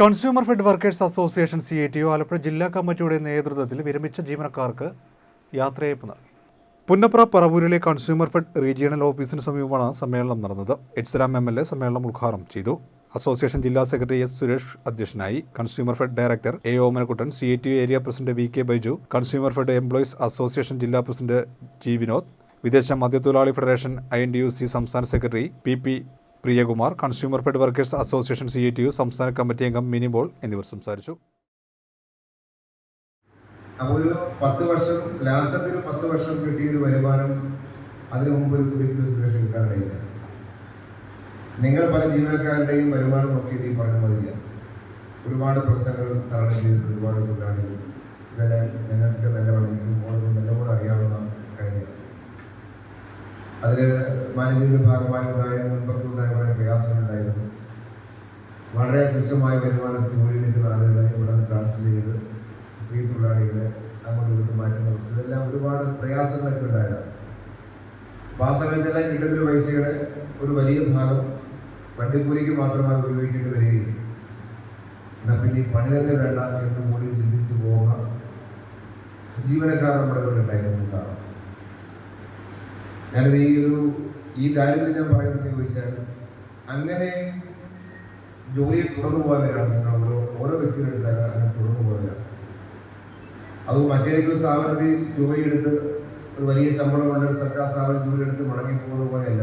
Consumer fed workers association CATU Alappuzha ജില്ലാ കമ്മിറ്റിയുടെ നേതൃത്വത്തിൽ വിരമിച്ച ജീവനക്കാർക്ക് യാത്രയയപ്പ് നൽകി. പുന്നപ്ര പറവൂരിലെ കൺസ്യൂമർ ഫെഡ് റീജിയണൽ ഓഫീസിന് സമീപമാണ് സമ്മേളനം നടന്നത്. എച്ച്സലാം MLA സമ്മേളനം ഉദ്ഘാടനം ചെയ്തു. അസോസിയേഷൻ ജില്ലാ സെക്രട്ടറി S. സുരേഷ് അധ്യക്ഷനായി. Consumer fed director A. Omanakuttan, CATU area president VK Baiju, consumer fed employees association ജില്ലാ പ്രസിഡന്റ് G. വിനോദ്, വിദേശ മദ്യത്തൊഴിലാളി ഫെഡറേഷൻ INTUC സംസ്ഥാന secretary PP Priyakumar, consumer fed workers association CATU സംസ്ഥാന കമ്മിറ്റി അംഗം മിനിബോൾ എന്നിവർ സംസാരിച്ചു. ഒരു 10 വർഷം ലാസ്റ്റത്തിൽ 10 വർഷം കിട്ടിയൊരു വരുമാനം അതിനു മുമ്പ് ഒരിക്കലും സുരക്ഷ കിട്ടാൻ കഴിയില്ല. നിങ്ങൾ പല ജീവനക്കാരുടെയും വരുമാനം നോക്കിയിട്ട് ഈ പറഞ്ഞ മതിയില്ല. ഒരുപാട് പ്രശ്നങ്ങൾ തരണം ചെയ്തിട്ട് ഒരുപാട് തൊഴിലാളികൾ ഇതെല്ലാം ഞങ്ങൾക്ക് നല്ലപോലെ അറിയാവുന്ന കാര്യങ്ങൾ. അതിൽ മാനേജ്മെന്റ് ഭാഗമായി മുൻപൊക്കെ ഉണ്ടായ കുറേ പ്രയാസങ്ങളുണ്ടായിരുന്നു. വളരെ തുച്ഛമായ വരുമാനത്തിൽ ജോലി എടുക്കുന്ന ആളുകളെ ഇവിടെ ട്രാൻസ്ഫർ ചെയ്ത് സ്ത്രീ തൊഴിലാളികളെ അങ്ങോട്ട് ഇങ്ങോട്ട് മാറ്റുന്ന പ്രശ്നം, ഇതെല്ലാം ഒരുപാട് പ്രയാസങ്ങളൊക്കെ ഉണ്ടായതാണ്. അപ്പോൾ ആ സമയത്തെല്ലാം കിട്ടുന്നൊരു പൈസയുടെ ഒരു വലിയ ഭാഗം വണ്ടിക്കൂലിക്ക് മാത്രമായി ഉപയോഗിക്കേണ്ടി വരികയും എന്നാൽ പിന്നെ ഈ പണി തന്നെ വേണ്ട എന്ന് പോലും ചിന്തിച്ച് പോകുന്ന ജീവനക്കാർ നമ്മുടെ ഇവിടെ ഉണ്ടായിരുന്നു കാണാം. ഞാനിത് ഈ ദാരിദ്ര്യം ഞാൻ പറയുന്നത് ചോദിച്ചാൽ അങ്ങനെ ജോലിയിൽ തുറന്നു പോയവരാണ് ഞങ്ങൾ ഓരോ വ്യക്തികളെടുത്താൽ അങ്ങനെ തുറന്നു പോയവരാണ്. അത് മറ്റേതെങ്കിലും സ്ഥാപനത്തിൽ ജോലിയെടുത്ത് ഒരു വലിയ ശമ്പളമുള്ള ഒരു സർക്കാർ സ്ഥാപനം ജോലിയെടുത്ത് മടങ്ങി പോകുന്ന പോലെയല്ല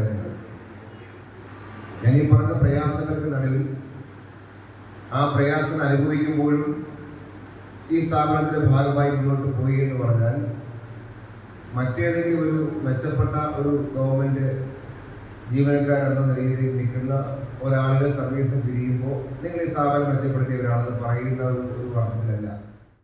ഞാൻ ഈ പറഞ്ഞ പ്രയാസങ്ങൾക്ക് നടുവിൽ ആ പ്രയാസം അനുഭവിക്കുമ്പോഴും ഈ സ്ഥാപനത്തിന്റെ ഭാഗമായി മുന്നോട്ട് പോയി എന്ന് പറഞ്ഞാൽ മറ്റേതെങ്കിലും ഒരു മെച്ചപ്പെട്ട ഒരു ഗവൺമെന്റ് ജീവനക്കാരെന്ന നിലയിൽ നിൽക്കുന്ന ഒരാളുടെ സർവീസ് പിരിയുമ്പോൾ നിങ്ങൾ ഈ സ്ഥാപനം മെച്ചപ്പെടുത്തിയവരാണെന്ന് പറയുന്ന ഒരു അർത്ഥത്തിലല്ല.